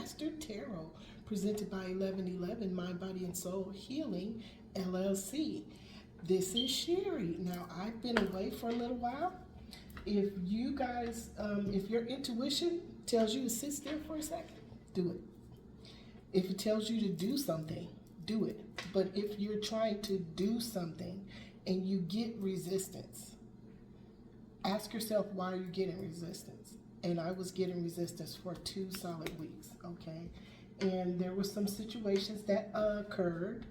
Master Tarot, presented by 1111 Mind, Body, and Soul Healing, LLC. This is Sherry. Now, I've been away for a little while. If you guys, if your intuition tells you to sit still for a second, do it. If it tells you to do something, do it. But if you're trying to do something and you get resistance, ask yourself, why are you getting resistance? And I was getting resistance for 2 solid weeks, okay? And there were some situations that occurred,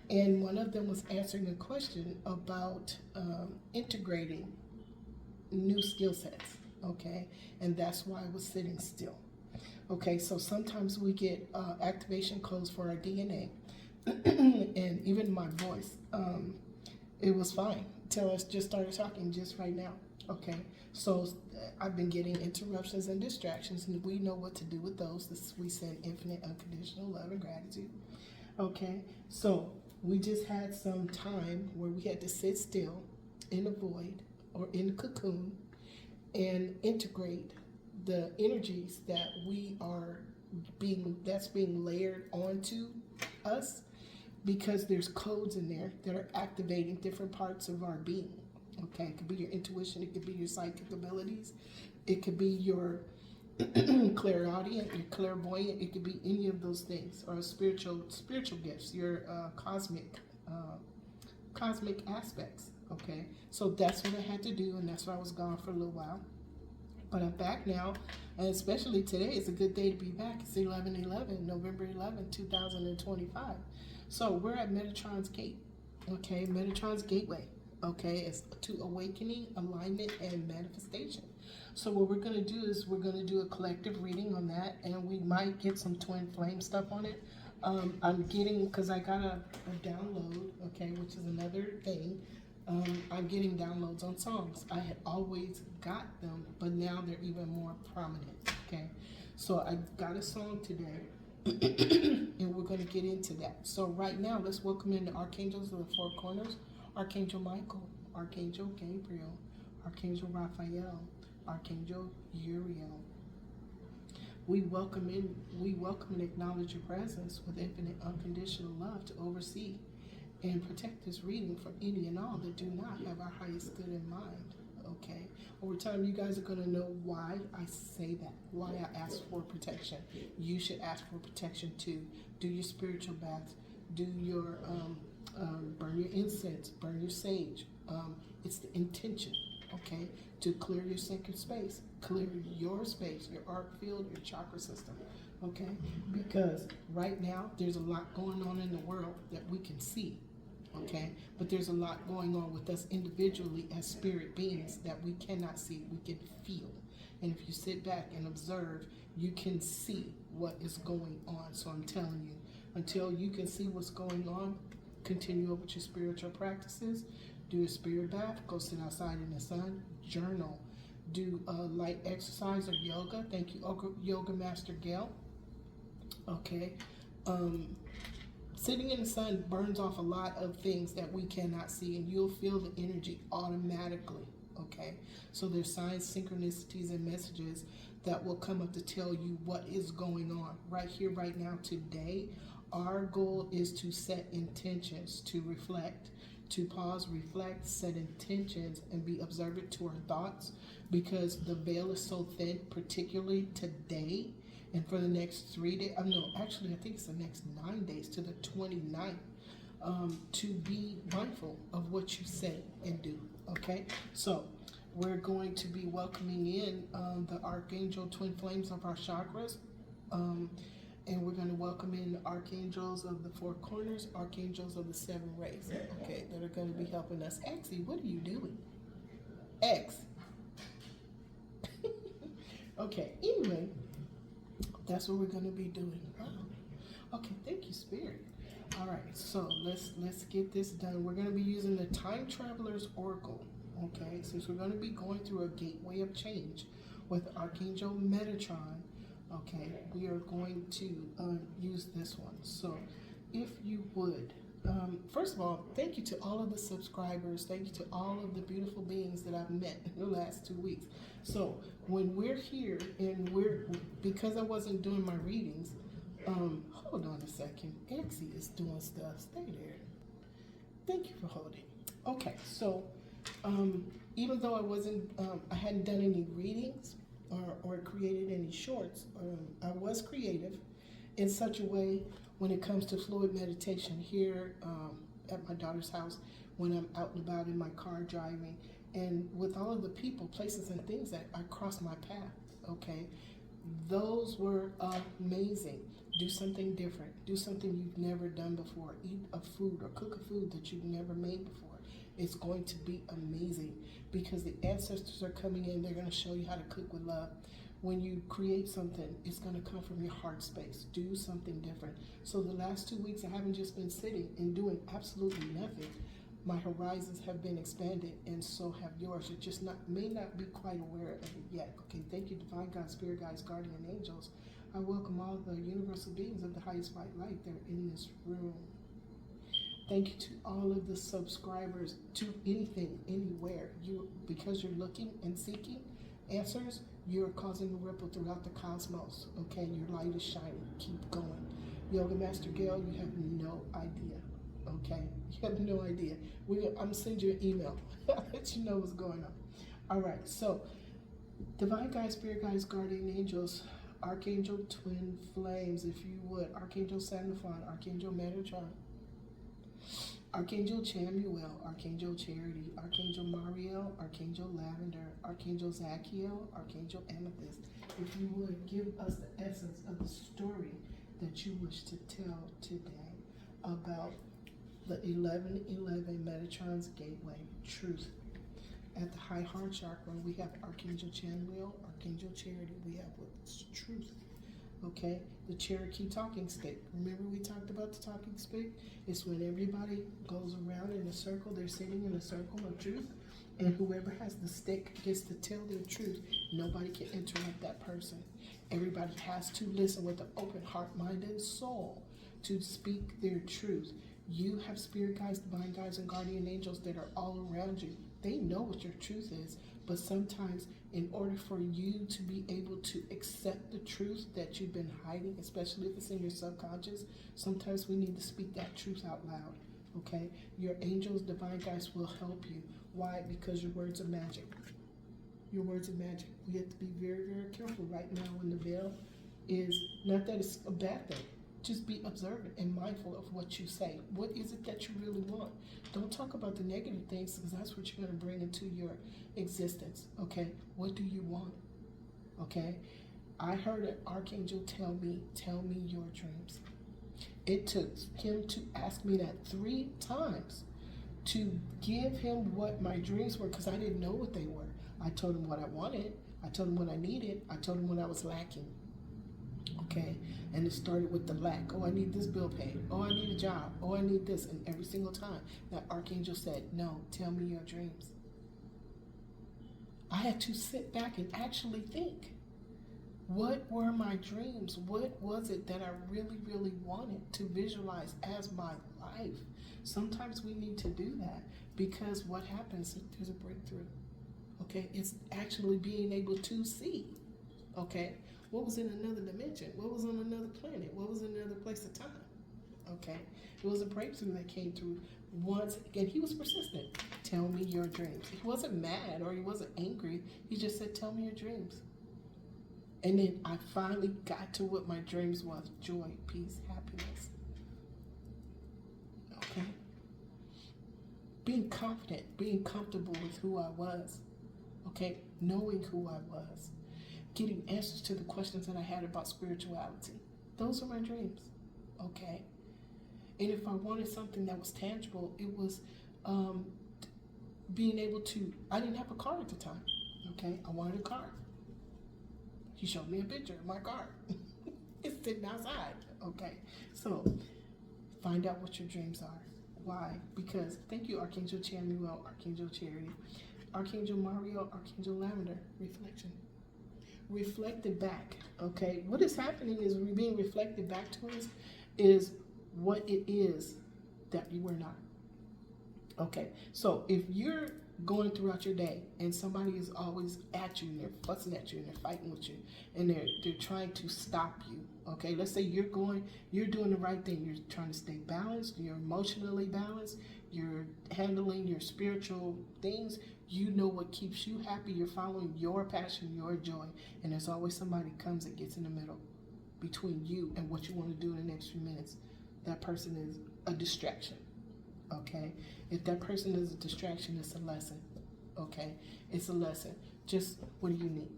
and one of them was answering a question about integrating new skill sets, okay? And that's why I was sitting still. Okay, so sometimes we get activation codes for our DNA, and even my voice, it was fine until I just started talking just right now. Okay, so I've been getting interruptions and distractions, and we know what to do with those. We send infinite unconditional love and gratitude. Okay, so we just had some time where we had to sit still in a void or in a cocoon and integrate the energies that that's being layered onto us, because there's codes in there that are activating different parts of our being. Okay, it could be your intuition, it could be your psychic abilities, it could be your clairaudient, your clairvoyant, it could be any of those things, or spiritual gifts, your cosmic aspects. Okay, so that's what I had to do, and that's why I was gone for a little while. But I'm back now, and especially today is a good day to be back. It's 11/11, November 11, 2025. So we're at Metatron's gate. Okay, Metatron's gateway. Okay, it's to awakening, alignment, and manifestation. So what we're going to do is we're going to do a collective reading on that, and we might get some twin flame stuff on it. I'm getting, because I got a download, okay, which is another thing. I'm getting downloads on songs. I had always got them, but now they're even more prominent, okay? So I got a song today, and we're going to get into that. So right now, let's welcome in the Archangels of the Four Corners. Archangel Michael, Archangel Gabriel, Archangel Raphael, Archangel Uriel. We welcome and acknowledge your presence with infinite unconditional love to oversee and protect this reading from any and all that do not have our highest good in mind. Okay, over time you guys are going to know why I say that, why I ask for protection. You should ask for protection too. Do your spiritual baths, do your burn your incense, burn your sage. It's the intention, okay, to clear your sacred space, clear your space, your arc field, your chakra system, okay? Because right now there's a lot going on in the world that we can see, okay? But there's a lot going on with us individually as spirit beings that we cannot see, we can feel. And if you sit back and observe, you can see what is going on. So I'm telling you, until you can see what's going on, continue with your spiritual practices, do a spirit bath, go sit outside in the sun, journal, do light exercise or yoga. Thank you, Yoga Master Gail. Okay, sitting in the sun burns off a lot of things that we cannot see, and you'll feel the energy automatically. Okay, so there's signs, synchronicities, and messages that will come up to tell you what is going on right here, right now, today. Our goal is to set intentions, to reflect, to pause, reflect, set intentions, and be observant to our thoughts, because the veil is so thin, particularly today and for the next 3 days. No, actually, I think it's the next 9 days to the 29th, to be mindful of what you say and do, okay? So we're going to be welcoming in the Archangel Twin Flames of our chakras. And we're going to welcome in the Archangels of the Four Corners, Archangels of the Seven Rays, okay, that are going to be helping us. Exy, what are you doing? X. Okay, anyway, that's what we're going to be doing. Oh, okay, thank you, Spirit. All right, so let's get this done. We're going to be using the Time Traveler's Oracle, okay, since we're going to be going through a gateway of change with Archangel Metatron. Okay, we are going to use this one. So if you would, First of all, thank you to all of the subscribers. Thank you to all of the beautiful beings that I've met in the last 2 weeks. So when we're here and because I wasn't doing my readings, hold on a second. Exie is doing stuff. Stay there. Thank you for holding. Okay, so even though I hadn't done any readings or created any shorts, I was creative in such a way when it comes to fluid meditation here at my daughter's house, when I'm out and about in my car driving, and with all of the people, places, and things that I cross my path, okay? Those were amazing. Do something different. Do something you've never done before. Eat a food or cook a food that you've never made before. It's going to be amazing because the ancestors are coming in. They're going to show you how to cook with love. When you create something, it's going to come from your heart space. Do something different. So the last 2 weeks, I haven't just been sitting and doing absolutely nothing. My horizons have been expanded, and so have yours. It just may not be quite aware of it yet. Okay, thank you, Divine God, Spirit Guides, Guardian Angels. I welcome all the universal beings of the highest white light. They're in this room. Thank you to all of the subscribers to anything, anywhere. Because you're looking and seeking answers, you're causing a ripple throughout the cosmos. Okay, your light is shining. Keep going. Yoga Master Gail, you have no idea. Okay, you have no idea. I'm sending you an email. I'll let you know what's going on. All right, so Divine Guides, Spirit Guides, Guardian Angels, Archangel Twin Flames, if you would, Archangel Sandalphon, Archangel Metatron, Archangel Chamuel, Archangel Charity, Archangel Mariel, Archangel Lavender, Archangel Zachiel, Archangel Amethyst. If you would give us the essence of the story that you wish to tell today about the 1111 Metatron's Gateway, Truth. At the high heart chakra, we have Archangel Chamuel, Archangel Charity. We have what's truth. Okay, the Cherokee talking stick. Remember we talked about the talking stick? It's when everybody goes around in a circle. They're sitting in a circle of truth, and whoever has the stick gets to tell their truth. Nobody can interrupt that person. Everybody has to listen with an open heart, mind, and soul to speak their truth. You have spirit guides, divine guides, and guardian angels that are all around you. They know what your truth is, but sometimes in order for you to be able to accept the truth that you've been hiding, especially if it's in your subconscious, sometimes we need to speak that truth out loud, okay? Your angels, divine guides will help you. Why? Because your words are magic. Your words are magic. We have to be very, very careful right now when the veil is, not that it's a bad thing, just be observant and mindful of what you say. What is it that you really want? Don't talk about the negative things because that's what you're going to bring into your existence, okay? What do you want, okay? I heard an archangel tell me your dreams. It took him to ask me that 3 times to give him what my dreams were because I didn't know what they were. I told him what I wanted. I told him what I needed. I told him what I was lacking. Okay, and it started with the lack. Oh, I need this bill paid. Oh, I need a job. Oh, I need this. And every single time that archangel said, no, tell me your dreams. I had to sit back and actually think, what were my dreams? What was it that I really, really wanted to visualize as my life? Sometimes we need to do that because what happens if there's a breakthrough? Okay, it's actually being able to see. Okay, what was in another dimension? What was on another planet? What was in another place of time? Okay, it was a breakthrough that came through once, and he was persistent. Tell me your dreams. He wasn't mad or he wasn't angry. He just said, tell me your dreams. And then I finally got to what my dreams was: joy, peace, happiness. Okay, being confident, being comfortable with who I was. Okay, knowing who I was. Getting answers to the questions that I had about spirituality. Those are my dreams, okay? And if I wanted something that was tangible, it was being able to, I didn't have a car at the time, okay? I wanted a car. He showed me a picture of my car. It's sitting outside, okay? So find out what your dreams are. Why? Because, thank you, Archangel Chamuel, Archangel Charity, Archangel Mario, Archangel Lavender, reflection. Reflected back, okay? What is happening is being reflected back to us is what it is that you were not. Okay, so if you're going throughout your day and somebody is always at you and they're fussing at you and they're fighting with you and they're trying to stop you, okay, let's say you're doing the right thing, you're trying to stay balanced, you're emotionally balanced, you're handling your spiritual things, you know what keeps you happy, you're following your passion, your joy, and there's always somebody comes and gets in the middle between you and what you want to do in the next few minutes. That person is a distraction. Okay, if that person is a distraction, it's a lesson. Okay, it's a lesson. Just what do you need?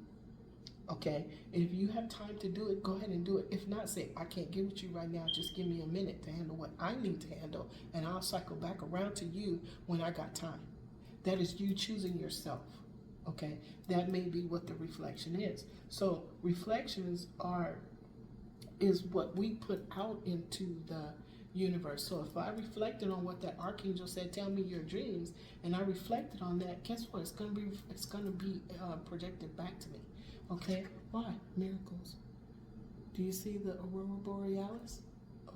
Okay, if you have time to do it, go ahead and do it. If not, say, I can't get with you right now. Just give me a minute to handle what I need to handle, and I'll cycle back around to you when I got time. That is you choosing yourself. Okay, that may be what the reflection is. So reflections is what we put out into the universe. So if I reflected on what that archangel said, tell me your dreams, and I reflected on that, guess what? It's gonna be projected back to me. Okay, why? Miracles. Do you see the aurora borealis?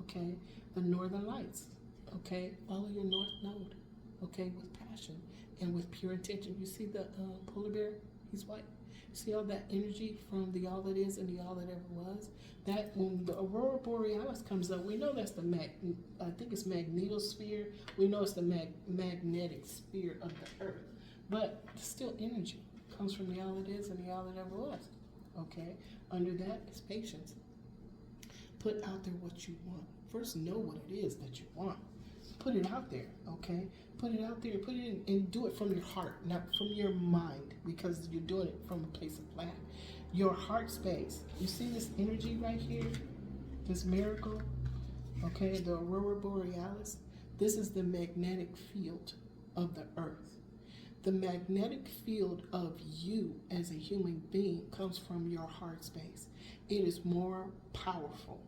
Okay, the northern lights. Okay, follow your north node. Okay, with passion and with pure intention. You see the polar bear? He's white. See all that energy from the all that is and the all that ever was? That when the aurora borealis comes up, we know that's the I think it's magnetosphere. We know it's the magnetic sphere of the earth. But still energy comes from the all that is and the all that ever was. Okay? Under that is patience. Put out there what you want. First know what it is that you want. Put it out there, okay? Put it out there, put it in, and do it from your heart, not from your mind, because you're doing it from a place of lack. Your heart space. You see this energy right here? This miracle? Okay, the aurora borealis. This is the magnetic field of the earth. The magnetic field of you as a human being comes from your heart space. It is more powerful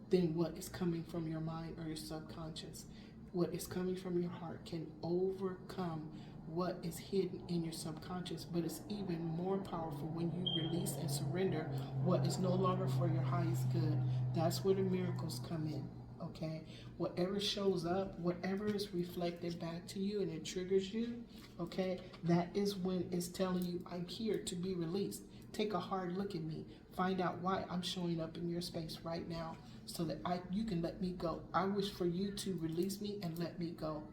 than what is coming from your mind or your subconscious. What is coming from your heart can overcome what is hidden in your subconscious, but it's even more powerful when you release and surrender what is no longer for your highest good. That's where the miracles come in, okay? Whatever shows up, whatever is reflected back to you and it triggers you, okay, that is when it's telling you, I'm here to be released. Take a hard look at me. Find out why I'm showing up in your space right now so that you can let me go. I wish for you to release me and let me go.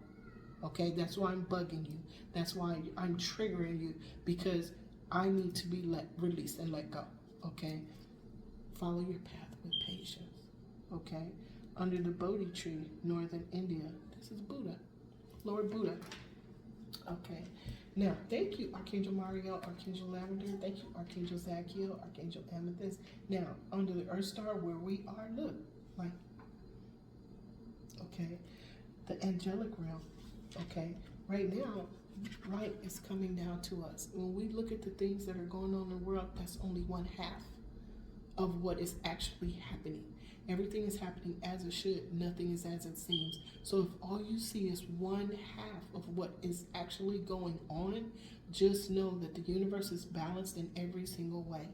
Okay, that's why I'm bugging you. That's why I'm triggering you, because I need to be released and let go. Okay, follow your path with patience. Okay, under the Bodhi tree, northern India. This is Buddha, Lord Buddha. Okay, now thank you, Archangel Mariel, Archangel Lavender. Thank you, Archangel Zachiel, Archangel Amethyst. Now under the Earth Star, where we are, look, like, okay, the angelic realm. Okay, right now, light is coming down to us. When we look at the things that are going on in the world, that's only one half of what is actually happening. Everything is happening as it should. Nothing is as it seems. So if all you see is one half of what is actually going on, just know that the universe is balanced in every single way.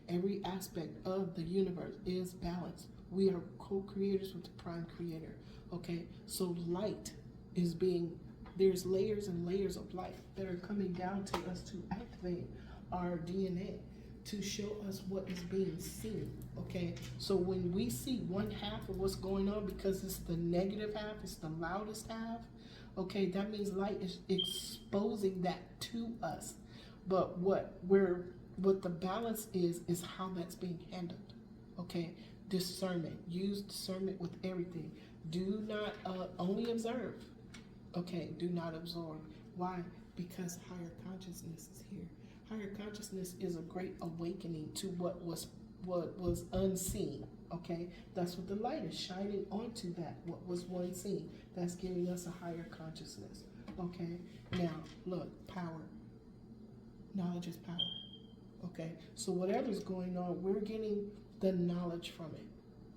Every aspect of the universe is balanced. We are co-creators with the prime creator. Okay, so light is there's layers and layers of light that are coming down to us to activate our DNA, to show us what is being seen. Okay, so when we see one half of what's going on, because it's the negative half, it's the loudest half, okay, that means light is exposing that to us. But what the balance is how that's being handled. Okay, discernment. Use discernment with everything. Do not only observe. Okay, do not absorb. Why? Because higher consciousness is here. Higher consciousness is a great awakening to what was unseen. Okay, that's what the light is shining onto, that what was once seen. That's giving us a higher consciousness. Okay, now look, power. Knowledge is power. Okay, so whatever's going on, we're getting the knowledge from it.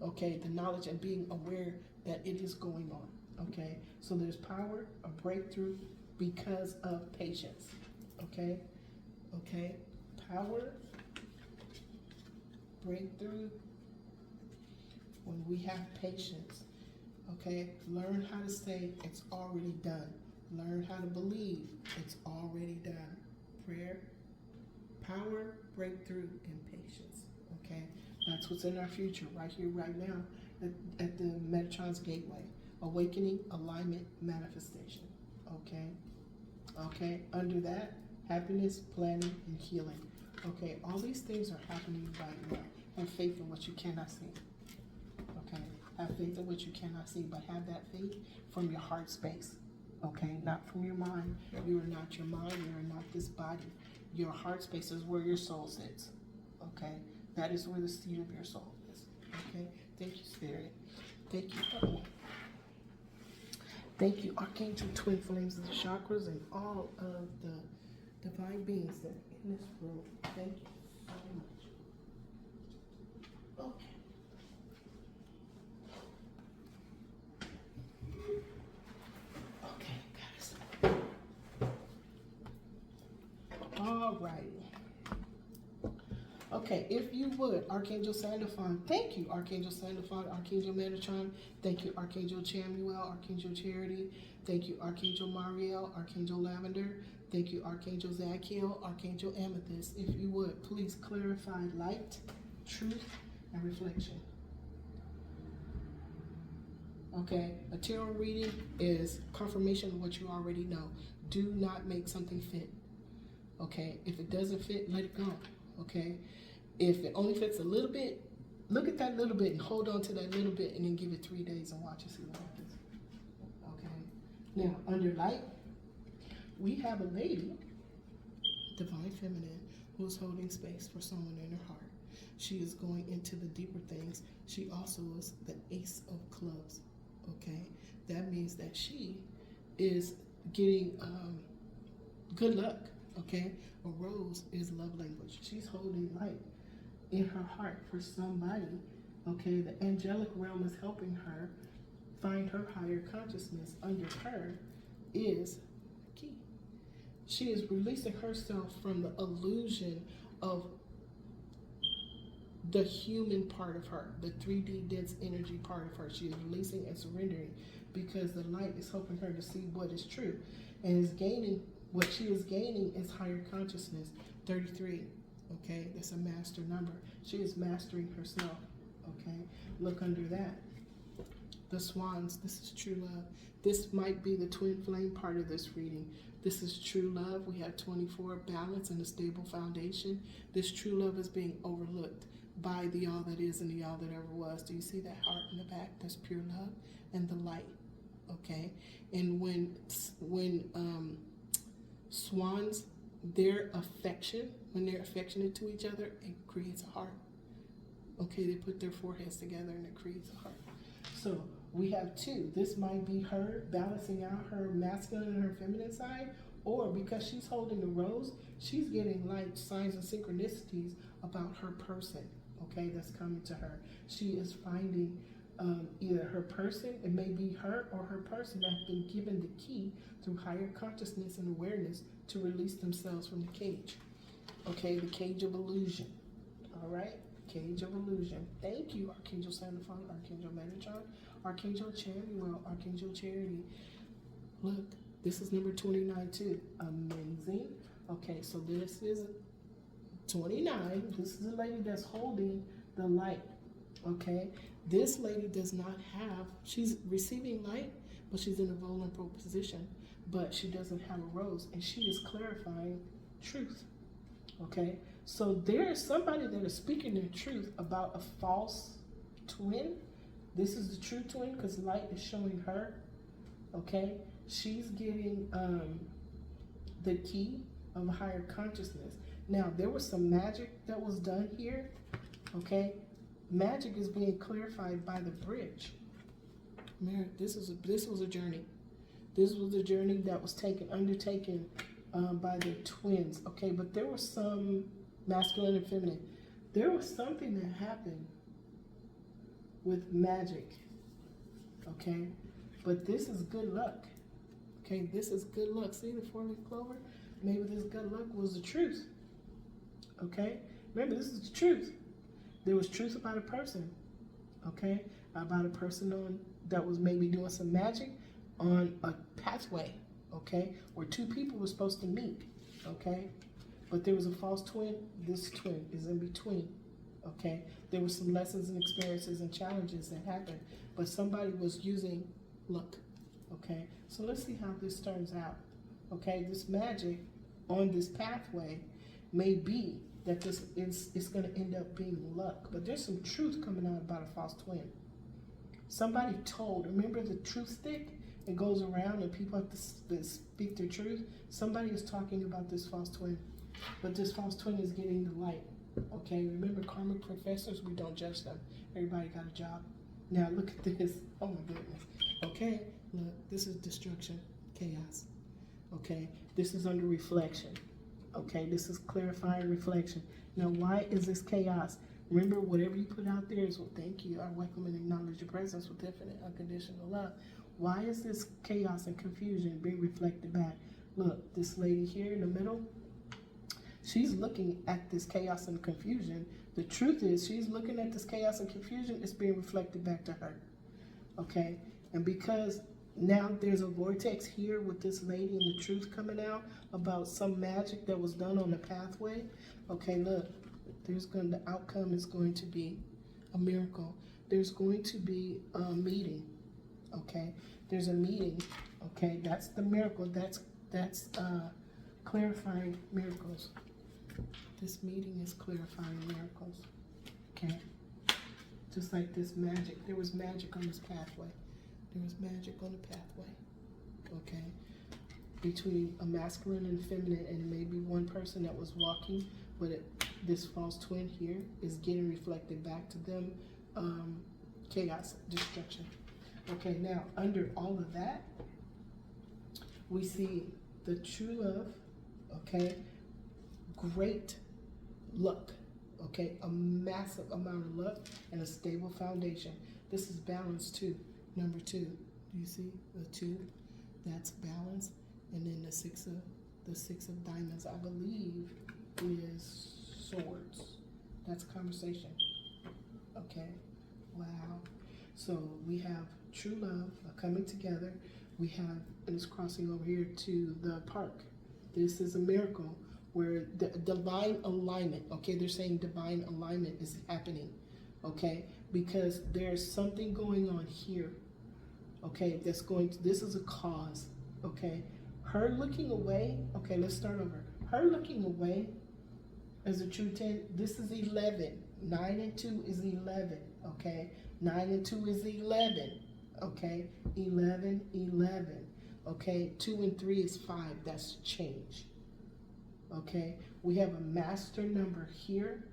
Okay, the knowledge and being aware that it is going on. Okay, so there's power, a breakthrough because of patience. Okay, power, breakthrough when we have patience. Okay, learn how to say it's already done. Learn how to believe it's already done. Prayer, power, breakthrough, and patience. Okay, that's what's in our future right here, right now, at the Metatron's gateway. Awakening, alignment, manifestation. Okay, okay. Under that, happiness, planning, and healing. Okay, all these things are happening right now. Have faith in what you cannot see. Okay, have faith in what you cannot see, but have that faith from your heart space. Okay, not from your mind. You are not your mind. You are not this body. Your heart space is where your soul sits. Okay, that is where the seat of your soul is. Okay, thank you, Spirit. Thank you. Thank you, Archangel Twin Flames of the chakras and all of the divine beings that are in this room. Thank you so much. Okay. All right. Okay, if you would, Archangel Sandalphon, thank you, Archangel Sandalphon, Archangel Metatron, thank you, Archangel Chamuel, Archangel Charity, thank you, Archangel Mariel, Archangel Lavender, thank you, Archangel Zachiel, Archangel Amethyst. If you would, please clarify light, truth, and reflection. Okay, a tarot reading is confirmation of what you already know. Do not make something fit. Okay, if it doesn't fit, let it go. Okay, if it only fits a little bit, look at that little bit and hold on to that little bit and then give it 3 days and watch and see what happens. Okay, now under light, we have a lady, divine feminine, who's holding space for someone in her heart. She is going into the deeper things. She also is the ace of clubs. Okay, that means that she is getting good luck. Okay, a rose is love language. She's holding light in her heart for somebody. Okay, the angelic realm is helping her find her higher consciousness. Under her is key. She is releasing herself from the illusion of the human part of her, the 3D dense energy part of her. She is releasing and surrendering because the light is helping her to see what is true and is gaining. What she is gaining is higher consciousness, 33, okay? That's a master number. She is mastering herself, okay? Look under that. The swans, this is true love. This might be the twin flame part of this reading. This is true love. We have 24, balance and a stable foundation. This true love is being overlooked by the all that is and the all that ever was. Do you see that heart in the back? That's pure love and the light, okay? And when swans, their affection, when they're affectionate to each other, it creates a heart. Okay, they put their foreheads together and it creates a heart. So we have two. This might be her balancing out her masculine and her feminine side, or because she's holding a rose, she's getting like signs and synchronicities about her person, okay, that's coming to her. She is finding either her person, it may be her or her person that has been given the key through higher consciousness and awareness to release themselves from the cage. Okay, the cage of illusion. All right, cage of illusion. Thank you, Archangel Sandalphon, Archangel Metatron, Archangel Chamuel, Archangel Charity. Look, this is number 29 too. Amazing. Okay, so this is 29. This is a lady that's holding the light. Okay, this lady does not have, she's receiving light, but she's in a vulnerable position, but she doesn't have a rose, and she is clarifying truth. Okay, so there is somebody that is speaking the truth about a false twin. This is the true twin because light is showing her. Okay, she's getting the key of higher consciousness. Now, there was some magic that was done here. Okay, magic is being clarified by the bridge. This was a journey. This was a journey that was undertaken by the twins. Okay, but there was some masculine and feminine. There was something that happened with magic. Okay, but this is good luck. Okay, this is good luck. See the 4-leaf clover? Maybe this good luck was the truth. Okay, remember, this is the truth. There was truth about a person. Okay, about a person on that was maybe doing some magic on a pathway, okay, where two people were supposed to meet, okay, but there was a false twin. This twin is in between, okay. There were some lessons and experiences and challenges that happened, but somebody was using luck, okay. So let's see how this turns out, okay. This magic on this pathway may be that this is going to end up being luck, but there's some truth coming out about a false twin. Somebody told, remember the truth stick? It goes around and people have to speak their truth. Somebody is talking about this false twin, but this false twin is getting the light, okay? Remember, karmic professors, we don't judge them. Everybody got a job. Now look at this. Oh my goodness. Okay, look, this is destruction, chaos, okay? This is under reflection. Okay, this is clarifying reflection. Now, why is this chaos? Remember, whatever you put out there is, well, thank you. I welcome and acknowledge your presence with infinite unconditional love. Why is this chaos and confusion being reflected back? Look, this lady here in the middle, she's looking at this chaos and confusion. The truth is, she's looking at this chaos and confusion. It's being reflected back to her. Okay, and because now there's a vortex here with this lady and the truth coming out about some magic that was done on the pathway. Okay, look, the outcome is going to be a miracle. There's going to be a meeting. Okay, there's a meeting. Okay, that's the miracle. That's clarifying miracles. This meeting is clarifying miracles. Okay, just like this magic. There was magic on this pathway. There was magic on the pathway, okay, between a masculine and feminine, and it may be one person that was walking, but this false twin here is getting reflected back to them, chaos, destruction. Okay, now under all of that, we see the true love, okay, great luck, okay, a massive amount of luck and a stable foundation. This is balance too. Number 2, do you see the 2? That's balance, and then the six of diamonds, I believe, is swords. That's conversation. Okay, wow. So we have true love coming together. We have, and it's crossing over here to the park. This is a miracle where the divine alignment. Okay, they're saying divine alignment is happening. Okay, because there's something going on here. Okay, this is a cause. Okay, her looking away. Okay, let's start over. Her looking away as a true 10. This is 11. 9 and 2 is 11. Okay, 9 and 2 is 11. Okay, 11, 11. Okay, 2 and 3 is 5. That's change. Okay, we have a master number here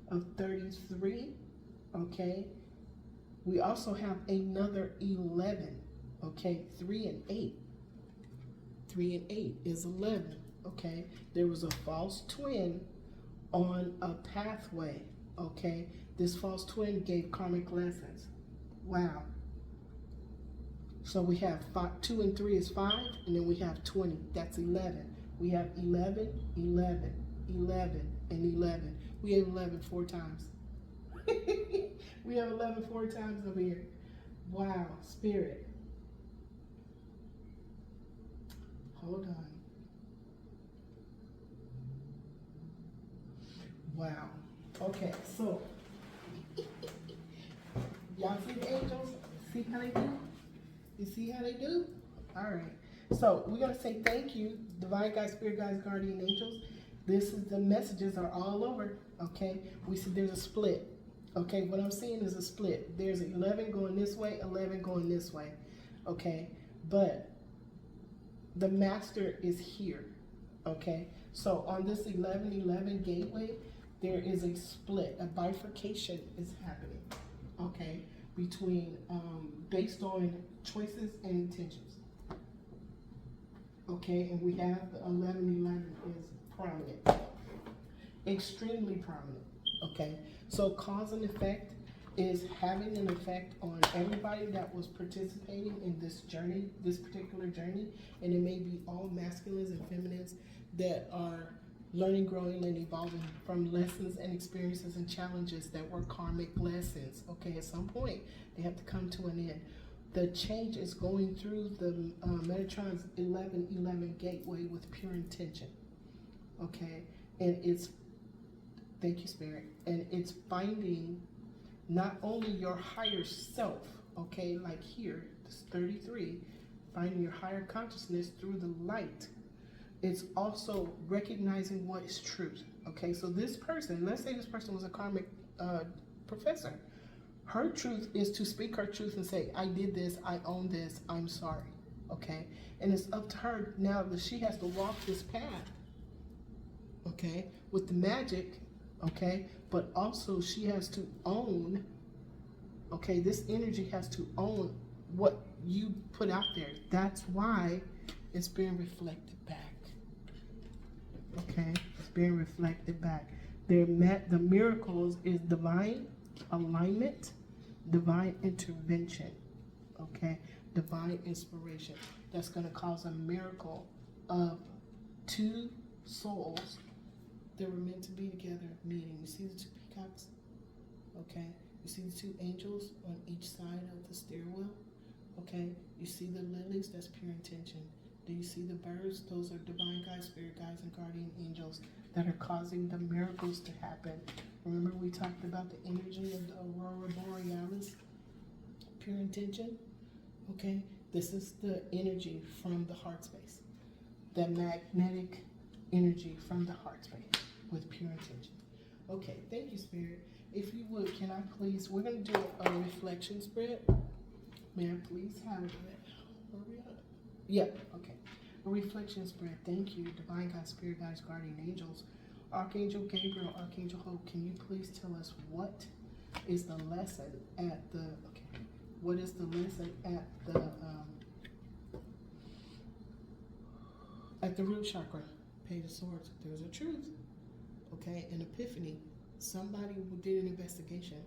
of 33. Okay, we also have another 11. Okay, 3 and 8. 3 and 8 is 11. Okay, there was a false twin on a pathway. Okay, this false twin gave karmic lessons. Wow. So we have 2 and 3 is 5, and then we have 20. That's 11. We have 11, 11, 11, and 11. We have 11 4 times. We have 11 4 times over here. Wow, spirit. Hold on. Wow. Okay, so y'all see the angels? See how they do? You see how they do? All right. So we're gonna say thank you, divine guides, spirit guides, guardian angels. This is the messages are all over. Okay. We see there's a split. Okay. What I'm seeing is a split. There's 11 going this way, 11 going this way. Okay. But the master is here. Okay. So on this 11-11 gateway, there is a split, a bifurcation is happening. Okay. Between based on choices and intentions. Okay, and we have the 11-11 is prominent, extremely prominent. Okay, so cause and effect is having an effect on everybody that was participating in this journey, this particular journey, and it may be all masculines and feminines that are learning, growing, and evolving from lessons and experiences and challenges that were karmic lessons. Okay, at some point, they have to come to an end. the change is going through the Metatron's 1111 gateway with pure intention. Okay, and it's, thank you, Spirit, and it's finding not only your higher self, okay, like here, this 33, finding your higher consciousness through the light. It's also recognizing what is truth. Okay, so this person, let's say this person was a karmic professor. Her truth is to speak her truth and say, I did this, I own this, I'm sorry. Okay, and it's up to her now that she has to walk this path. Okay, with the magic. Okay, but also she has to own. Okay, this energy has to own what you put out there. That's why it's being reflected back. Okay, it's being reflected back. The miracles is divine alignment, divine intervention. Okay, divine inspiration. That's going to cause a miracle of two souls that were meant to be together meeting. You see the two peacocks? Okay, you see the two angels on each side of the stairwell? Okay, you see the lilies? That's pure intention. Do you see the birds? Those are divine guides, spirit guides, and guardian angels that are causing the miracles to happen. Remember we talked about the energy of the aurora borealis? Pure intention? Okay, this is the energy from the heart space. The magnetic energy from the heart space with pure intention. Okay, thank you, Spirit. If you would, can I please, we're going to do a reflection spread. May I please have it? Hurry up. Yeah, okay. A reflection spread. Thank you, divine guides, spirit guides, guardian angels. Archangel Gabriel, Archangel Hope, can you please tell us what is the lesson at the, okay, what is the lesson at the root chakra? Page of Swords. There's a truth. Okay, an epiphany. Somebody did an investigation.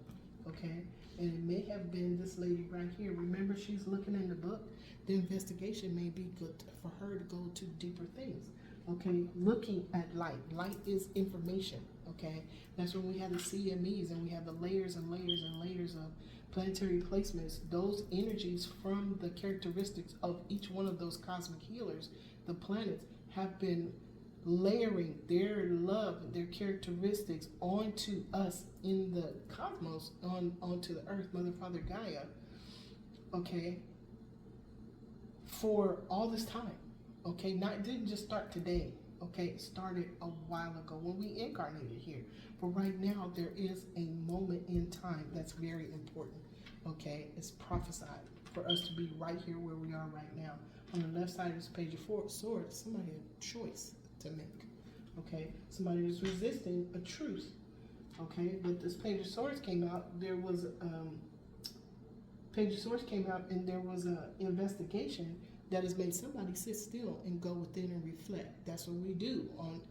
Okay, and it may have been this lady right here. Remember, she's looking in the book. The investigation may be good for her to go to deeper things. Okay, looking at light. Light is information. Okay, that's when we have the CMEs and we have the layers and layers and layers of planetary placements. Those energies from the characteristics of each one of those cosmic healers, the planets, have been layering their love, their characteristics onto us in the cosmos, onto the earth, Mother, Father, Gaia, okay, for all this time, okay? It didn't just start today, okay? It started a while ago when we incarnated here. But right now, there is a moment in time that's very important, okay? It's prophesied for us to be right here where we are right now. On the left side of this page of swords, somebody had a choice to make, okay? Somebody is resisting a truth, okay? But this page of swords came out, there was page of swords came out and there was an investigation that has made somebody sit still and go within and reflect. That's what we do on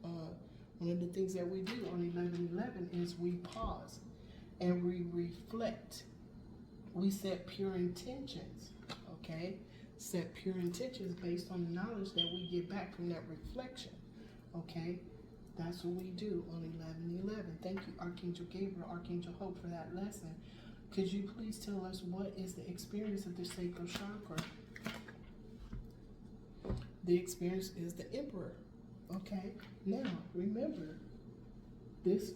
one of the things that we do on 11/11 is we pause and we reflect. We set pure intentions, okay? Set pure intentions based on the knowledge that we get back from that reflection, okay? That's what we do on 11/11. Thank you, Archangel Gabriel, Archangel Hope, for that lesson. Could you please tell us what is the experience of the sacral chakra? The experience is the Emperor, okay? Now, remember, this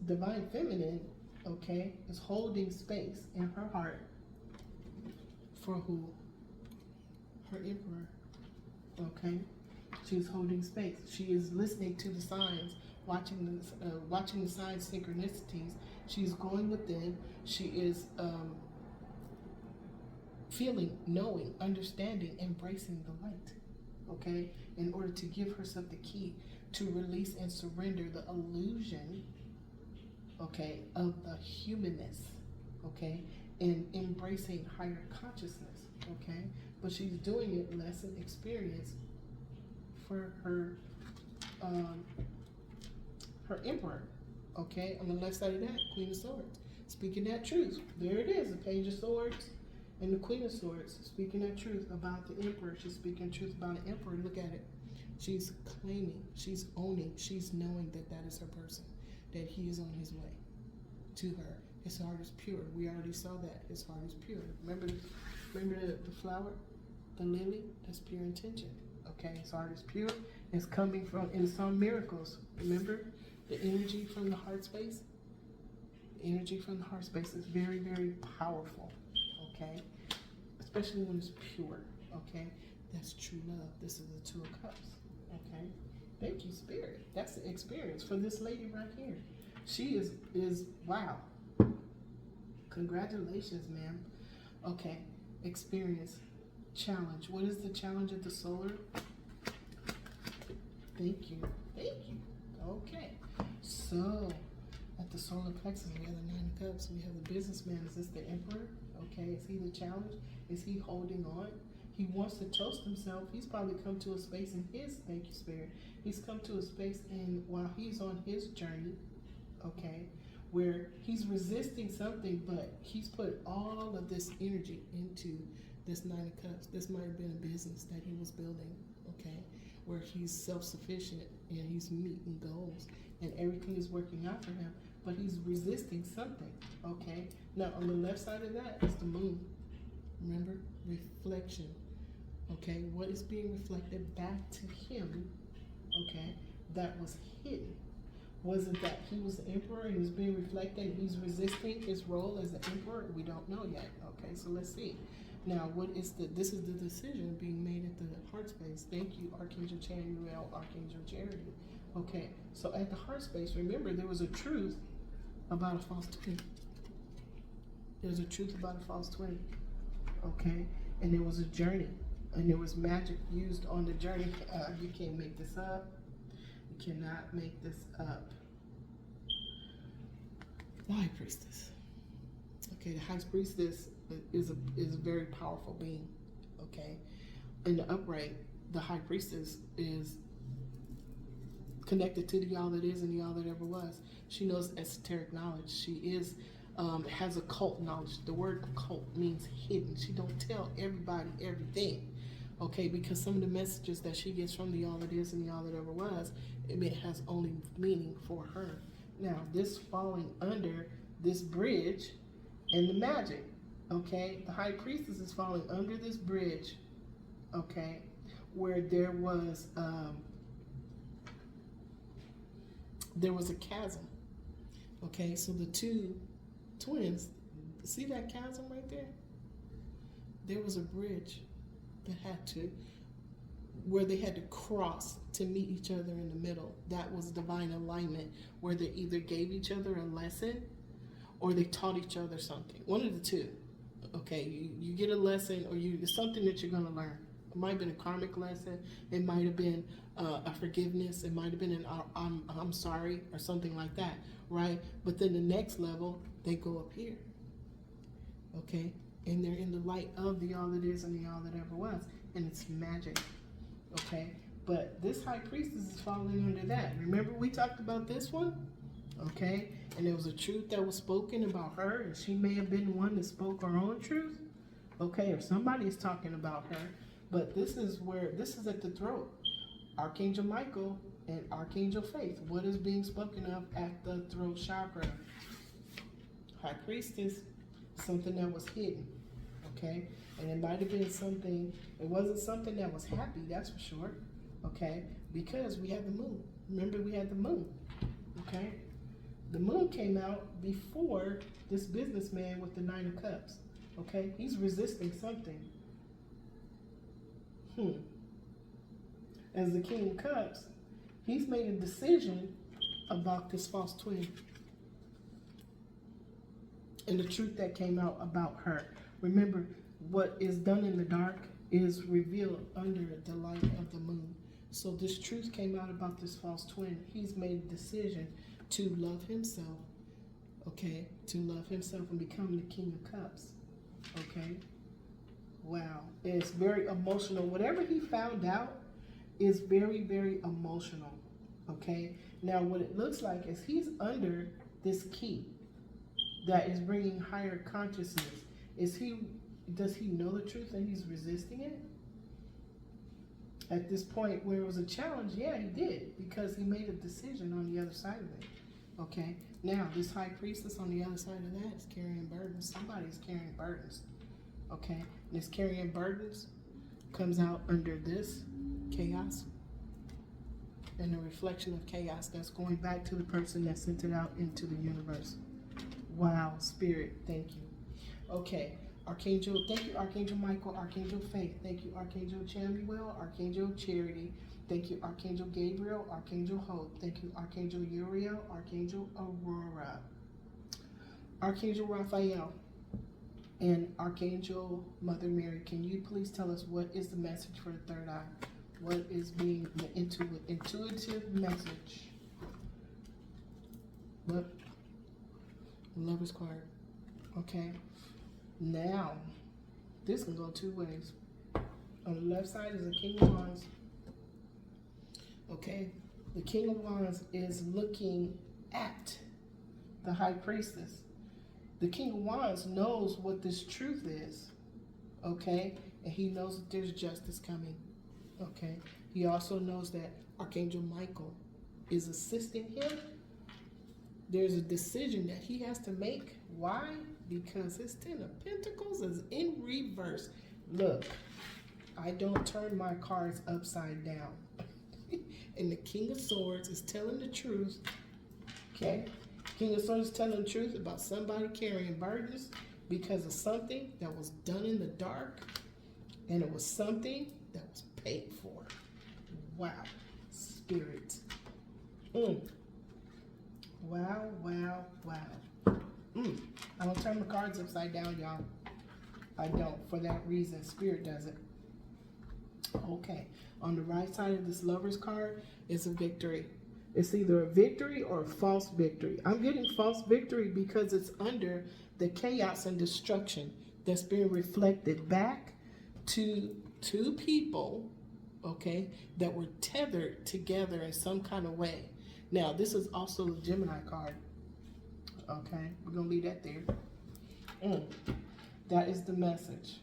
divine feminine, okay, is holding space in her heart for who? Her Emperor, okay? She's holding space. She is listening to the signs, watching the signs, synchronicities. She's going within. She is feeling, knowing, understanding, embracing the light, okay? In order to give herself the key to release and surrender the illusion, okay, of the humanness, okay, and embracing higher consciousness, okay? But she's doing it lesson experience for her her Emperor, okay? On the left side of that, Queen of Swords, speaking that truth. There it is, the Page of Swords and the Queen of Swords, speaking that truth about the Emperor. She's speaking truth about the Emperor. Look at it. She's claiming, she's owning, she's knowing that that is her person, that he is on his way to her. His heart is pure. We already saw that. His heart is pure. Remember, Remember the flower, the lily? That's pure intention. Okay, its heart is pure. It's coming from, and it's on miracles. Remember the energy from the heart space? The energy from the heart space is very, very powerful. Okay, especially when it's pure. Okay, that's true love. This is the Two of Cups. Okay, thank you, Spirit. That's the experience for this lady right here. She is wow. Congratulations, ma'am. Okay, experience, challenge. What is the challenge of the solar? Thank you. Thank you. Okay, so at the solar plexus, we have the Nine of Cups. We have the businessman. Is this the Emperor? Okay, is he the challenge? Is he holding on? He wants to toast himself. He's probably come to a space in his, thank you, Spirit. He's come to a space in, while he's on his journey, okay, where he's resisting something, but he's put all of this energy into this Nine of Cups. This might have been a business that he was building, okay, where he's self-sufficient and he's meeting goals and everything is working out for him, but he's resisting something, okay? Now, on the left side of that is the moon. Remember? Reflection, okay? What is being reflected back to him, okay, that was hidden? Was it that he was the emperor and he was being reflected and he's resisting his role as the emperor? We don't know yet, okay? So let's see. Now, this is the decision being made at the heart space. Thank you, Archangel Chamuel, Archangel Charity. Okay, so at the heart space, remember there was a truth about a false twin. There's a truth about a false twin, okay? And there was a journey, and there was magic used on the journey. You can't make this up. You cannot make this up. The High Priestess. Okay, the High Priestess is a very powerful being, okay? In the upright, the High Priestess is connected to the all that is and the all that ever was. She knows esoteric knowledge. She is has occult knowledge. The word occult means hidden. She don't tell everybody everything, okay? Because some of the messages that she gets from the all that is and the all that ever was, it has only meaning for her. Now, this falling under this bridge and the magic, okay? The High Priestess is falling under this bridge, okay, where there was a chasm, okay? So the two twins, see that chasm right there? There was a bridge that where they had to cross to meet each other in the middle. That was divine alignment, where they either gave each other a lesson or they taught each other something. One of the two, okay? You get a lesson, or it's something that you're gonna learn. It might have been a karmic lesson. It might have been a forgiveness. It might have been an I'm sorry, or something like that, right? But then the next level, they go up here, okay? And they're in the light of the all that is and the all that ever was, and it's magic, okay? But this High Priestess is falling under that. Remember we talked about this one, okay? And there was a truth that was spoken about her, and she may have been the one that spoke her own truth, okay? Or somebody's talking about her. But this is at the throat. Archangel Michael and Archangel Faith. What is being spoken of at the throat chakra? High Priestess, something that was hidden, okay? And it might have been something, it wasn't something that was happy, that's for sure, okay? Because we had the moon. Remember, we had the moon, okay? The moon came out before this businessman with the Nine of Cups, okay? He's resisting something. As the King of Cups, he's made a decision about this false twin and the truth that came out about her. Remember, what is done in the dark is revealed under the light of the moon. So this truth came out about this false twin. He's made a decision to love himself, okay? To love himself and become the King of Cups, okay? Wow, it's very emotional. Whatever he found out is very, very emotional, okay? Now, what it looks like is he's under this key that is bringing higher consciousness. Does he know the truth and he's resisting it? At this point where it was a challenge, yeah, he did, because he made a decision on the other side of it, okay? Now, this High Priestess on the other side of that is carrying burdens. Somebody's carrying burdens. Okay, and it's carrying burdens, comes out under this chaos, and the reflection of chaos that's going back to the person that sent it out into the universe. Wow, Spirit, thank you. Okay, Archangel, thank you, Archangel Michael, Archangel Faith, thank you, Archangel Chamuel, Archangel Charity, thank you, Archangel Gabriel, Archangel Hope, thank you, Archangel Uriel, Archangel Aurora, Archangel Raphael, and Archangel Mother Mary. Can you please tell us what is the message for the third eye? What is being the intuitive message? What? Lover's card. Okay. Now, this can go two ways. On the left side is the King of Wands. Okay. The King of Wands is looking at the High Priestess. The King of Wands knows what this truth is. Okay. And he knows that there's justice coming. Okay. He also knows that Archangel Michael is assisting him. There's a decision that he has to make. Why? Because his Ten of Pentacles is in reverse. Look, I don't turn my cards upside down. And the King of Swords is telling the truth. Okay? King of Swords is telling the truth about somebody carrying burdens because of something that was done in the dark. And it was something that was paid for. Wow. Spirit. Wow, wow, wow. I don't turn the cards upside down, y'all. I don't. For that reason, Spirit does it. Okay. On the right side of this Lover's card is a victory. It's either a victory or a false victory. I'm getting false victory because it's under the chaos and destruction that's being reflected back to two people, okay, that were tethered together in some kind of way. Now, this is also the Gemini card. Okay, we're going to leave that there. That is the message.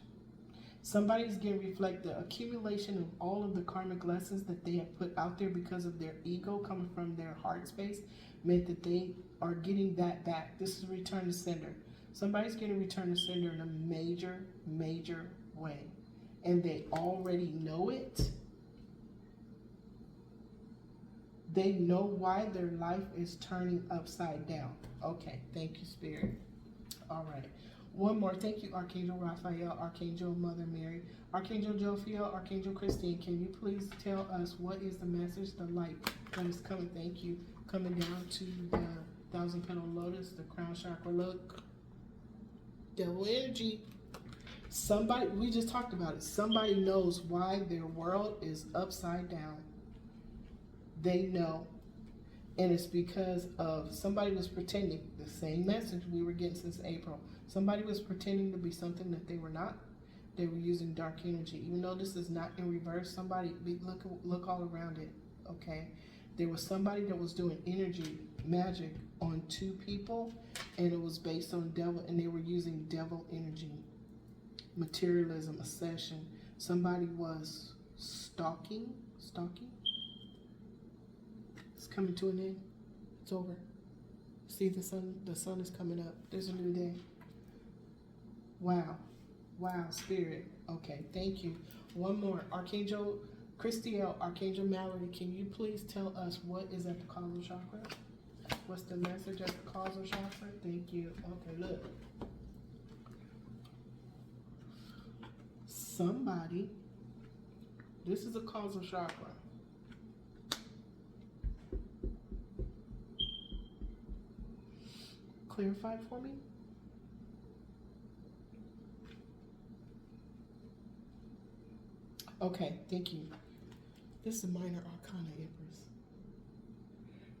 Somebody's getting reflect the accumulation of all of the karmic lessons that they have put out there because of their ego coming from their heart space, meant that they are getting that back. This is return to sender. Somebody's getting return to sender in a major, major way. And they already know it. They know why their life is turning upside down. Okay, thank you, Spirit. All right. One more. Thank you, Archangel Raphael, Archangel Mother Mary, Archangel Jophiel, Archangel Christine. Can you please tell us what is the message, the light that is coming? Thank you. Coming down to the Thousand Petal Lotus, the crown chakra. Look. Devil energy. Somebody, we just talked about it. Somebody knows why their world is upside down. They know. And it's because of somebody was pretending. The same message we were getting since April. Somebody was pretending to be something that they were not. They were using dark energy. Even though this is not in reverse, somebody, look all around it, okay? There was somebody that was doing energy, magic on two people, and it was based on devil, and they were using devil energy, materialism, Ascension. Somebody was stalking. It's coming to an end. It's over. See, the sun is coming up. There's a new day. Wow, Spirit. Okay, thank you. One more. Archangel Christiel, Archangel Mallory, can you please tell us what is at the causal chakra? What's the message at the causal chakra? Thank you. Okay, look. Somebody, this is a causal chakra. Clarify it for me. Okay, thank you. This is a minor arcana empress.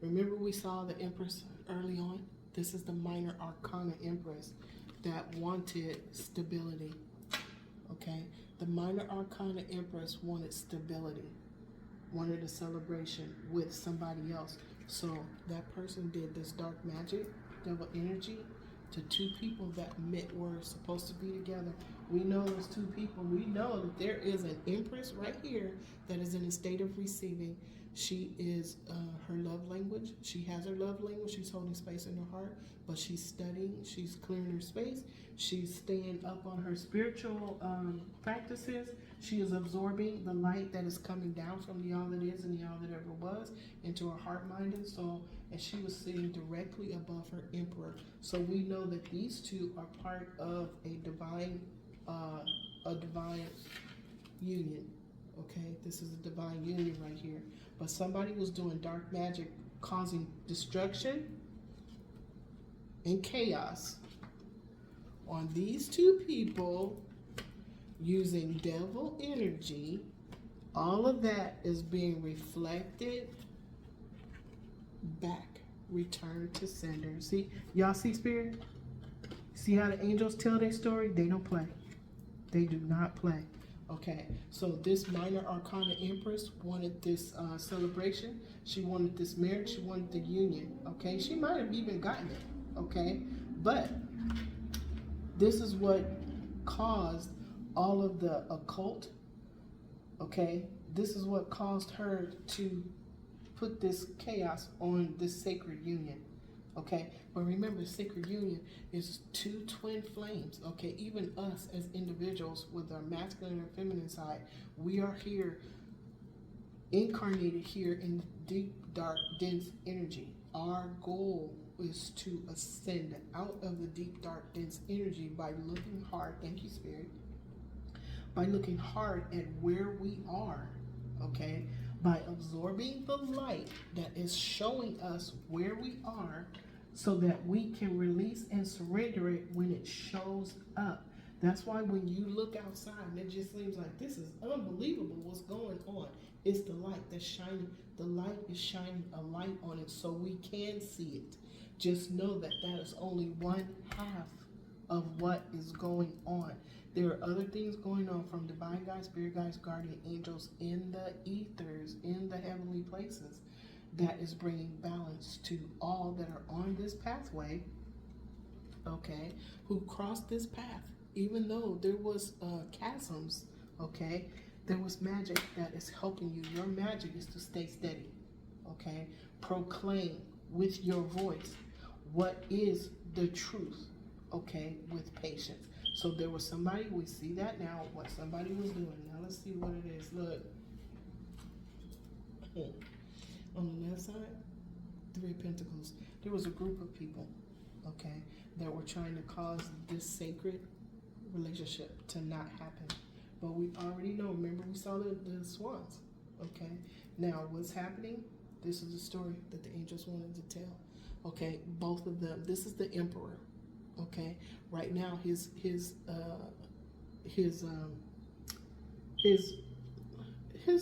Remember we saw the empress early on? This is the minor arcana empress that wanted stability. Okay, the minor arcana empress wanted stability, wanted a celebration with somebody else. So that person did this dark magic, devil energy, to two people that were supposed to be together. We know those two people. We know that there is an empress right here that is in a state of receiving. She is her love language. She has her love language. She's holding space in her heart, but she's studying. She's clearing her space. She's staying up on her spiritual practices. She is absorbing the light that is coming down from the all that is and the all that ever was into her heart, mind, and soul. And she was sitting directly above her emperor. So we know that these two are part of a divine union. Okay, this is a divine union right here. But somebody was doing dark magic, causing destruction and chaos on these two people using devil energy. All of that is being reflected back, returned to sender. See, y'all see spirit? See how the angels tell their story? They don't play. They do not play. Okay, so this minor arcana empress wanted this celebration. She wanted this marriage. She wanted the union. Okay, she might have even gotten it. Okay, but this is what caused all of the occult. Okay, this is what caused her to put this chaos on this sacred union. Okay, but remember, sacred union is two twin flames. Okay, even us as individuals with our masculine and feminine side, we are here, incarnated here in deep, dark, dense energy. Our goal is to ascend out of the deep, dark, dense energy by looking hard, thank you, Spirit, by looking hard at where we are, okay, by absorbing the light that is showing us where we are, so that we can release and surrender it when it shows up. That's why when you look outside and it just seems like this is unbelievable what's going on, it's the light that's shining. The light is shining a light on it so we can see it. Just know that that is only one half of what is going on. There are other things going on from divine guides, spirit guides, guardian angels in the ethers, in the heavenly places, that is bringing balance to all that are on this pathway, okay, who crossed this path. Even though there was chasms, okay, there was magic that is helping you. Your magic is to stay steady, okay? Proclaim with your voice what is the truth, okay, with patience. So there was somebody, we see that now, what somebody was doing. Now let's see what it is. Look. On the left side, 3 of Pentacles. There was a group of people, okay, that were trying to cause this sacred relationship to not happen. But we already know, remember we saw the swans, okay? Now what's happening? This is the story that the angels wanted to tell, okay? Both of them. This is the emperor, okay? Right now his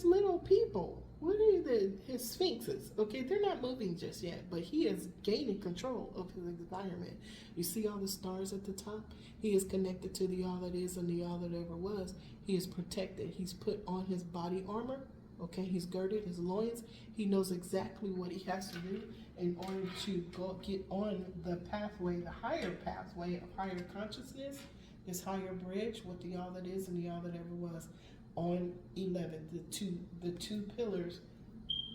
little people, what are his sphinxes? Okay, they're not moving just yet, but he is gaining control of his environment. You see all the stars at the top? He is connected to the all that is and the all that ever was. He is protected. He's put on his body armor. Okay, he's girded his loins. He knows exactly what he has to do in order to get on the pathway, the higher pathway of higher consciousness, this higher bridge with the all that is and the all that ever was. On 11, the two pillars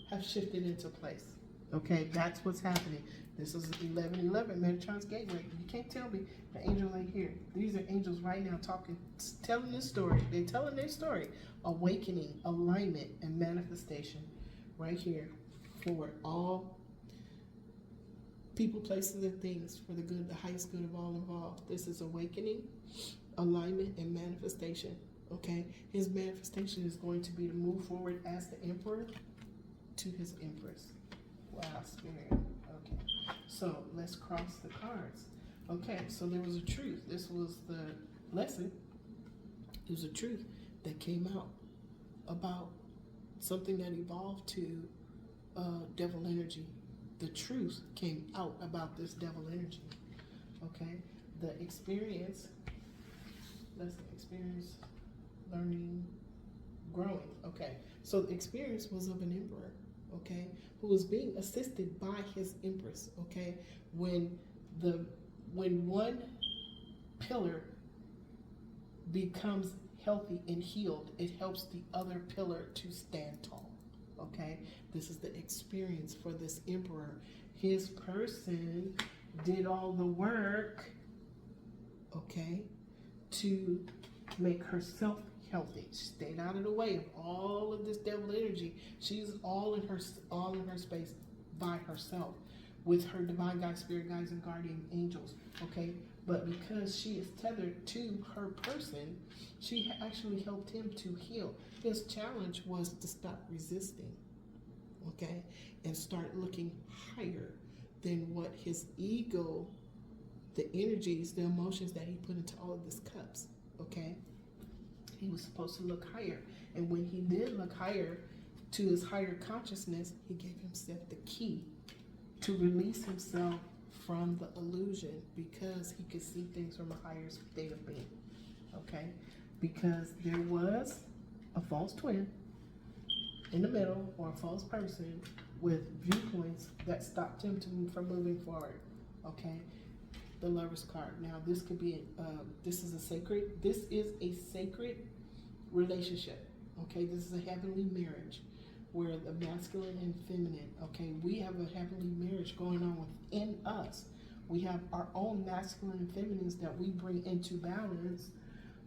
have shifted into place. Okay, that's what's happening. This is 1111, Metatron's gateway. You can't tell me the angel ain't here. These are angels right now talking, telling this story. They're telling their story. Awakening, alignment, and manifestation right here for all people, places, and things for the good, the highest good of all involved. This is awakening, alignment, and manifestation. Okay, his manifestation is going to be to move forward as the emperor to his empress. Wow, Spirit. Okay, so let's cross the cards. Okay, so there was a truth. This was the lesson. It was a truth that came out about something that evolved to devil energy. The truth came out about this devil energy. Okay, the experience, lesson, experience, learning, growing. Okay, so the experience was of an emperor, okay, who was being assisted by his empress. Okay, when the when one pillar becomes healthy and healed, it helps the other pillar to stand tall. Okay, this is the experience for this emperor. His person did all the work, okay, to make herself healthy. She stayed out of the way of all of this devil energy. She's all in her space by herself with her divine guide, spirit guides, and guardian angels. Okay, but because she is tethered to her person, she actually helped him to heal. His challenge was to stop resisting, okay, and start looking higher than what his ego, the energies, the emotions that he put into all of these cups, okay? He was supposed to look higher. And when he did look higher to his higher consciousness, he gave himself the key to release himself from the illusion, because he could see things from a higher state of being, okay? Because there was a false twin in the middle, or a false person with viewpoints that stopped him from moving forward, okay? The Lover's card. Now this could be, this is a sacred relationship, okay? This is a heavenly marriage where the masculine and feminine, okay? We have a heavenly marriage going on within us. We have our own masculine and feminines that we bring into balance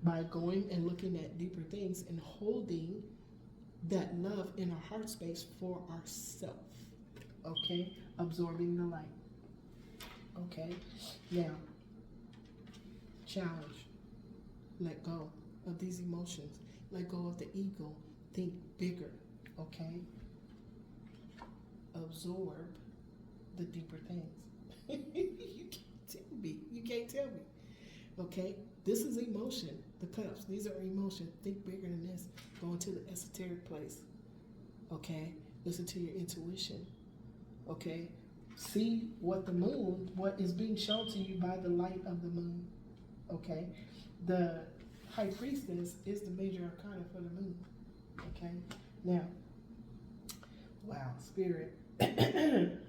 by going and looking at deeper things and holding that love in our heart space for ourselves, okay? Absorbing the light, okay? Now, challenge. Let go of these emotions. Let go of the ego. Think bigger, okay? Absorb the deeper things. You can't tell me. You can't tell me. Okay? This is emotion. The cups. These are emotion. Think bigger than this. Go into the esoteric place. Okay? Listen to your intuition. Okay? See what the moon, what is being shown to you by the light of the moon. Okay? The High Priestess is the major arcana for the moon. Okay? Now, wow, Spirit.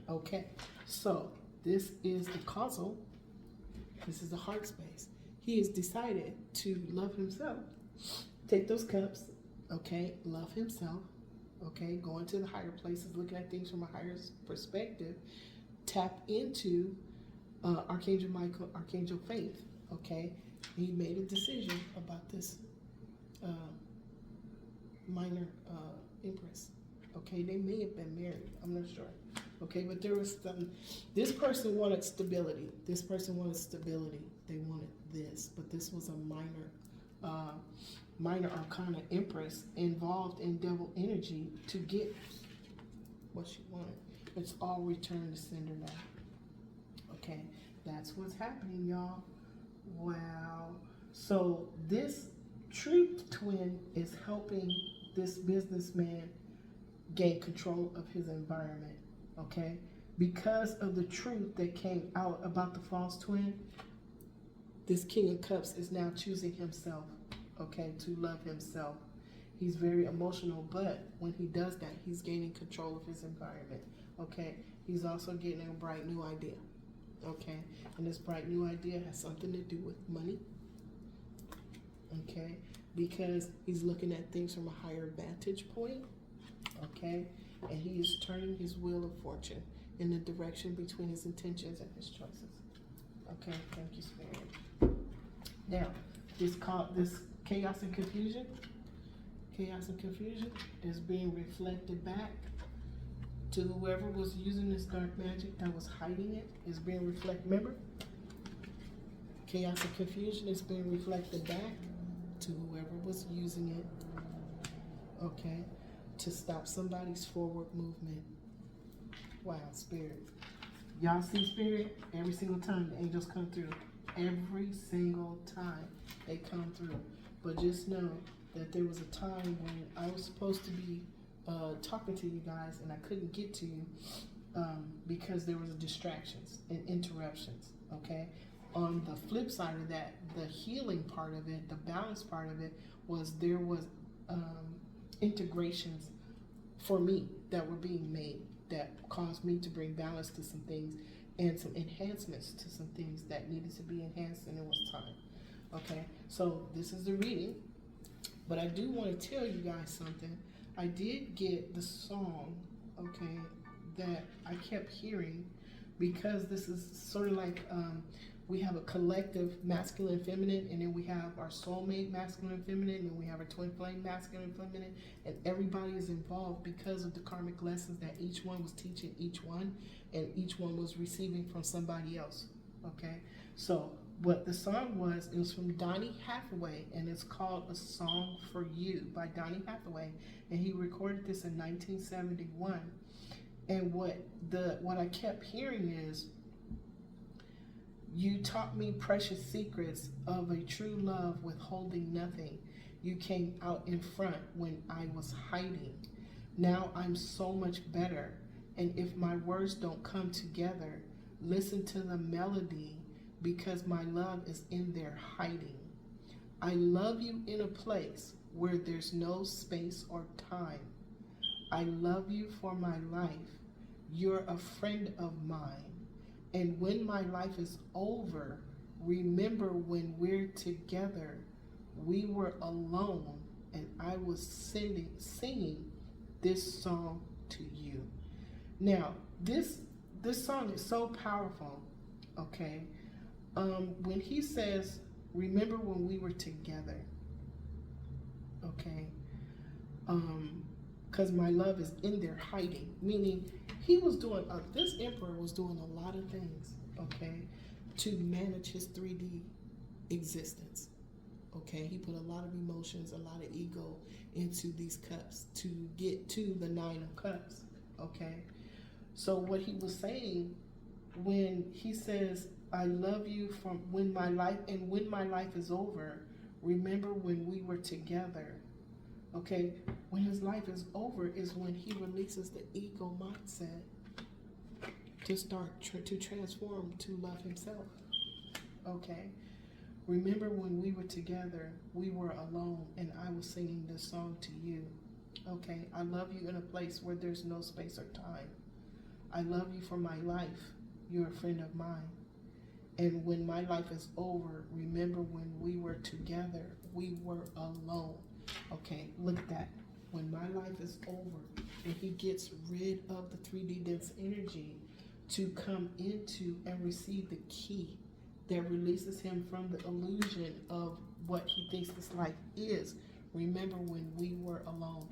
Okay, so this is the causal. This is the heart space. He has decided to love himself. Take those cups, okay? Love himself, okay? Go into the higher places, looking at things from a higher perspective. Tap into Archangel Michael, Archangel Faith, okay? He made a decision about this minor empress. Okay, they may have been married. I'm not sure. Okay, but there was some. This person wanted stability. This person wanted stability. They wanted this, but this was a minor arcana empress involved in devil energy to get what she wanted. It's all returned to sender now. Okay, that's what's happening, y'all. Wow. So this truth twin is helping this businessman gain control of his environment, okay? Because of the truth that came out about the false twin, this King of Cups is now choosing himself, okay, to love himself. He's very emotional, but when he does that, he's gaining control of his environment, okay? He's also getting a bright new idea, okay? And this bright new idea has something to do with money, okay? Because he's looking at things from a higher vantage point, okay? And he is turning his wheel of fortune in the direction between his intentions and his choices. Okay, thank you, Spirit. Now, this chaos and confusion is being reflected back to whoever was using this dark magic that was hiding it. Is being reflected. Remember, chaos and confusion is being reflected back to whoever was using it. Okay. To stop somebody's forward movement. Wow, Spirit. Y'all see Spirit? Every single time the angels come through. Every single time they come through. But just know that there was a time when I was supposed to be talking to you guys and I couldn't get to you because there was distractions and interruptions, okay? On the flip side of that, the healing part of it, the balance part of it, was there was integrations for me that were being made that caused me to bring balance to some things and some enhancements to some things that needed to be enhanced, and it was time. Okay, so this is the reading, but I do want to tell you guys something. I did get the song, okay, that I kept hearing, because this is sort of like we have a collective masculine feminine, and then we have our soulmate masculine feminine, and we have our twin flame masculine feminine, and everybody is involved because of the karmic lessons that each one was teaching each one, and each one was receiving from somebody else. Okay, so what the song was, it was from Donny Hathaway, and it's called A Song for You by Donny Hathaway, and he recorded this in 1971. And what I kept hearing is, you taught me precious secrets of a true love withholding nothing. You came out in front when I was hiding. Now I'm so much better, and if my words don't come together, listen to the melody, because my love is in there hiding. I love you in a place where there's no space or time. I love you for my life. You're a friend of mine. And when my life is over, remember when we're together, we were alone, and I was singing this song to you. Now, this song is so powerful, okay? When he says, remember when we were together, okay? Because my love is in there hiding, meaning he was doing, this emperor was doing a lot of things, okay, to manage his 3D existence, okay? He put a lot of emotions, a lot of ego into these cups to get to the 9 of Cups, okay? So what he was saying when he says, I love you from when my life, and when my life is over, remember when we were together. Okay, when his life is over is when he releases the ego mindset to start to transform to love himself. Okay, remember when we were together, we were alone, and I was singing this song to you. Okay, I love you in a place where there's no space or time. I love you for my life. You're a friend of mine. And when my life is over, remember when we were together, we were alone. Okay, look at that. When my life is over, and he gets rid of the 3D dense energy to come into and receive the key that releases him from the illusion of what he thinks this life is. Remember when we were alone.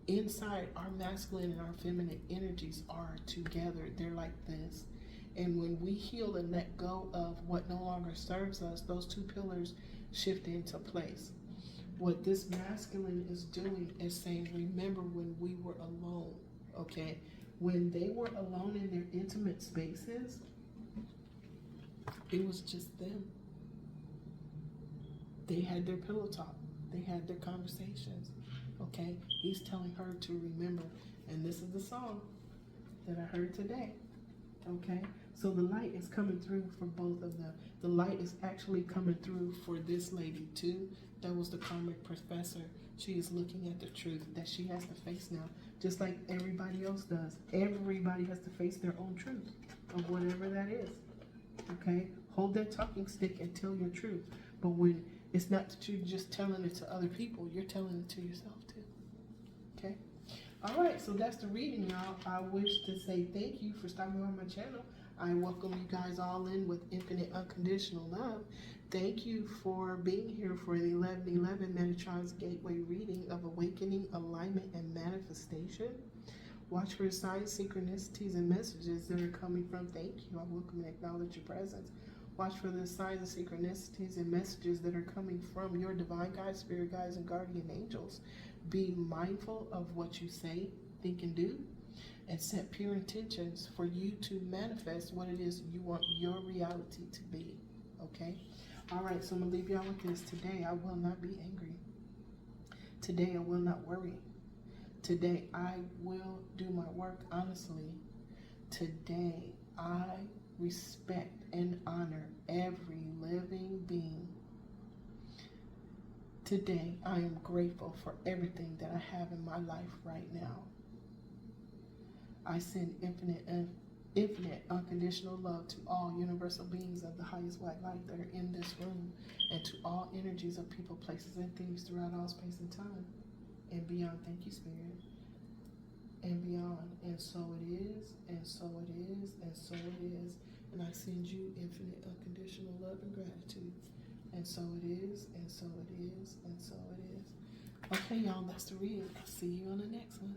Inside, our masculine and our feminine energies are together. They're like this. And when we heal and let go of what no longer serves us, those two pillars shift into place. What this masculine is doing is saying, remember when we were alone, okay? When they were alone in their intimate spaces, it was just them. They had their pillow talk. They had their conversations, okay? He's telling her to remember. And this is the song that I heard today, okay? So the light is coming through for both of them. The light is actually coming through for this lady too. That was the karmic professor. She is looking at the truth that she has to face now, just like everybody else does. Everybody has to face their own truth of whatever that is, okay? Hold that talking stick and tell your truth. But when it's not that you're just telling it to other people, you're telling it to yourself too, okay? All right, so that's the reading, y'all. I wish to say thank you for stopping by my channel. I welcome you guys all in with infinite unconditional love. Thank you for being here for the 1111 Metatron's Gateway reading of Awakening, Alignment, and Manifestation. Watch for signs, synchronicities, and messages that are coming from. Thank you. I welcome and acknowledge your presence. Watch for the signs and synchronicities and messages that are coming from your divine guides, spirit guides, and guardian angels. Be mindful of what you say, think, and do, and set pure intentions for you to manifest what it is you want your reality to be, okay? All right, so I'm going to leave y'all with this. Today, I will not be angry. Today, I will not worry. Today, I will do my work honestly. Today, I respect and honor every living being. Today, I am grateful for everything that I have in my life right now. I send infinite infinite, unconditional love to all universal beings of the highest white light that are in this room, and to all energies of people, places, and things throughout all space and time and beyond. Thank you, Spirit. And beyond. And so it is, and so it is, and so it is. And I send you infinite, unconditional love and gratitude. And so it is, and so it is, and so it is. Okay, y'all, that's the reading. I'll see you on the next one.